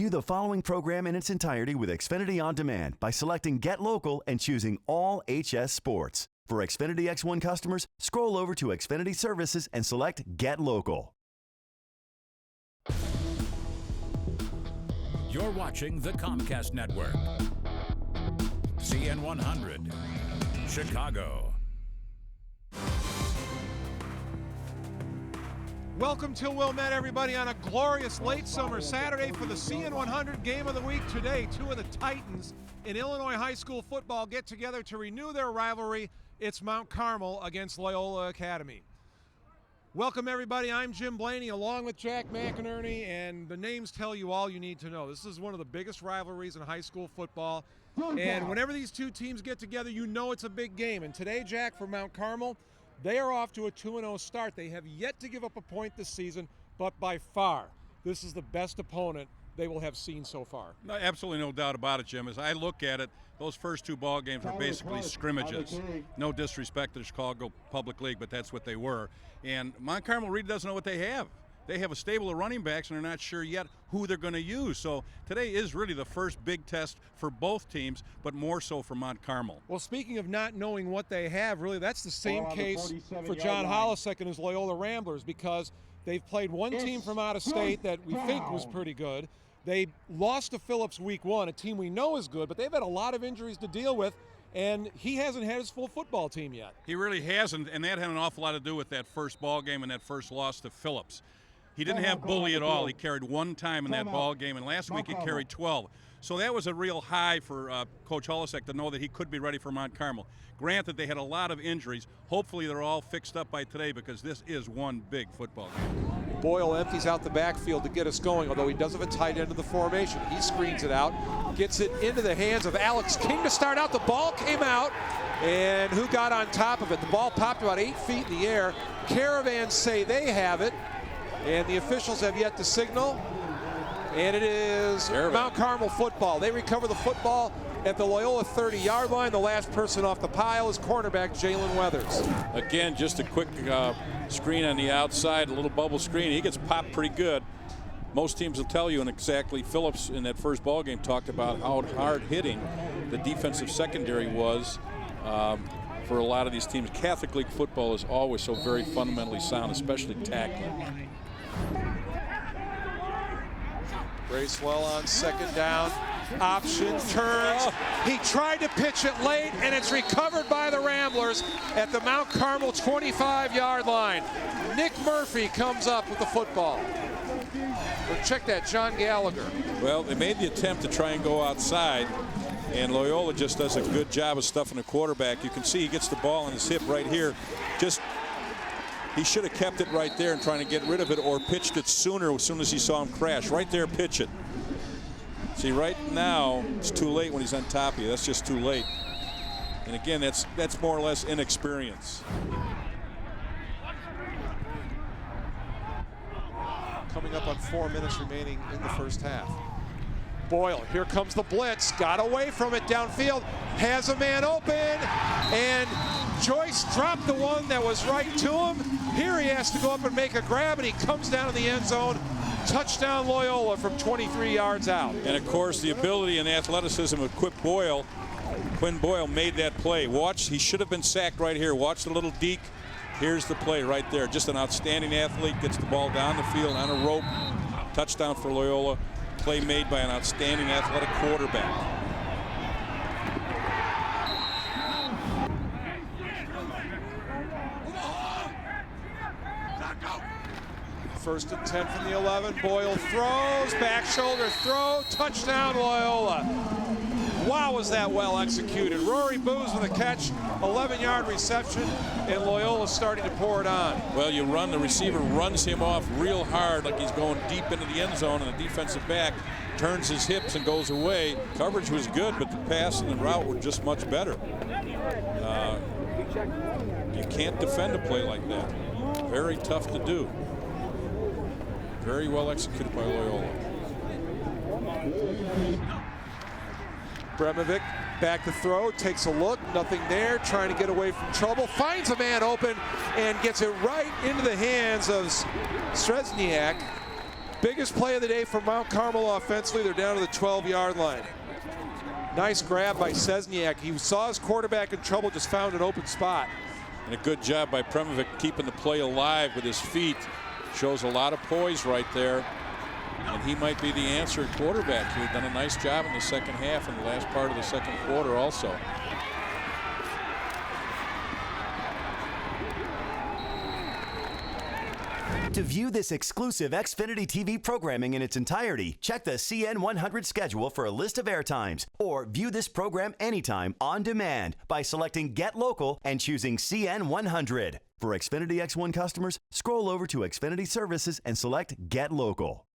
View the following program in its entirety with Xfinity On Demand by selecting Get Local and choosing All HS Sports. For Xfinity X1 customers, scroll over to Xfinity Services and select Get Local. You're watching the Comcast Network. CN100, Chicago. Welcome to Wilmette, everybody, on a glorious late summer Saturday for the CN100 Game of the Week. Today, two of the Titans in Illinois high school football get together to renew their rivalry. It's Mount Carmel against Loyola Academy. Welcome, everybody. I'm Jim Blaney, along with Jack McInerney, and the names tell you all you need to know. This is one of the biggest rivalries in high school football, and whenever these two teams get together, you know it's a big game. And today, Jack, for Mount Carmel, they are off to a 2-0 start. They have yet to give up a point this season, but by far, this is the best opponent they will have seen so far. No, absolutely no doubt about it, Jim. As I look at it, those first two ball games were basically scrimmages. No disrespect to the Chicago Public League, but that's what they were. And Mount Carmel really doesn't know what they have. They have a stable of running backs, and they're not sure yet who they're going to use. So today is really the first big test for both teams, but more so for Mount Carmel. Well, speaking of not knowing what they have, really that's the same case for John Hollisek and his Loyola Ramblers, because they've played one team from out of state that we think was pretty good. They lost to Phillips week one, a team we know is good, but they've had a lot of injuries to deal with, and he hasn't had his full football team yet. He really hasn't, and that had an awful lot to do with that first ball game and that first loss to Phillips. He didn't have Bully at all. He carried one time in that ball game, and last week he carried 12. So that was a real high for Coach Hollisek to know that he could be ready for Mount Carmel. Granted, they had a lot of injuries. Hopefully they're all fixed up by today, because this is one big football game. Boyle empties out the backfield to get us going, although he does have a tight end of the formation. He screens it out, gets it into the hands of Alex King to start out. The ball came out, and who got on top of it? The ball popped about 8 feet in the air. Caravans say they have it, and the officials have yet to signal. And it is Mount Carmel football. They recover the football at the Loyola 30-yard line. The last person off the pile is cornerback Jalen Weathers. Again, just a quick screen on the outside, a little bubble screen. He gets popped pretty good. Most teams will tell you, and exactly Phillips in that first ball game talked about how hard hitting the defensive secondary was for a lot of these teams. Catholic League football is always so very fundamentally sound, especially tackling. Bracewell on second down. Option, turns. He tried to pitch it late, and it's recovered by the Ramblers at the Mount Carmel 25-yard line. Nick Murphy comes up with the football. But check that, John Gallagher. Well, they made the attempt to try and go outside, and Loyola just does a good job of stuffing the quarterback. You can see he gets the ball on his hip right here. He should have kept it right there and trying to get rid of it, or pitched it sooner as soon as he saw him crash. Right there, pitch it. See, right now, it's too late when he's on top of you. That's just too late. And again, that's more or less inexperience. Coming up on 4 minutes remaining in the first half. Boyle, here comes the blitz, got away from it downfield, has a man open, and Joyce dropped the one that was right to him. Here he has to go up and make a grab, and he comes down in the end zone. Touchdown Loyola from 23 yards out. And of course, the ability and athleticism of Quinn Boyle made that play. Watch, he should have been sacked right here. Watch the little deke. Here's the play right there. Just an outstanding athlete, gets the ball down the field on a rope. Touchdown for Loyola. Play made by an outstanding athletic quarterback. First and 10 from the 11. Boyle throws, back shoulder throw, touchdown Loyola. Wow, was that well executed. Rory Booz with a catch, 11-yard reception, and Loyola starting to pour it on. Well, you run, the receiver runs him off real hard like he's going deep into the end zone, and the defensive back turns his hips and goes away. Coverage was good, but the pass and the route were just much better. You can't defend a play like that. Very tough to do. Very well executed by Loyola. Bremovic back to throw, takes a look, nothing there, trying to get away from trouble, finds a man open and gets it right into the hands of Strezniak. Biggest play of the day for Mount Carmel offensively. They're down to the 12-yard line. Nice grab by Szczesniak. He saw his quarterback in trouble, just found an open spot. And a good job by Premovic keeping the play alive with his feet. Shows a lot of poise right there. And he might be the answer at quarterback. He's done a nice job in the second half and the last part of the second quarter also. To view this exclusive Xfinity TV programming in its entirety, check the CN100 schedule for a list of airtimes, or view this program anytime on demand by selecting Get Local and choosing CN100. For Xfinity X1 customers, scroll over to Xfinity Services and select Get Local.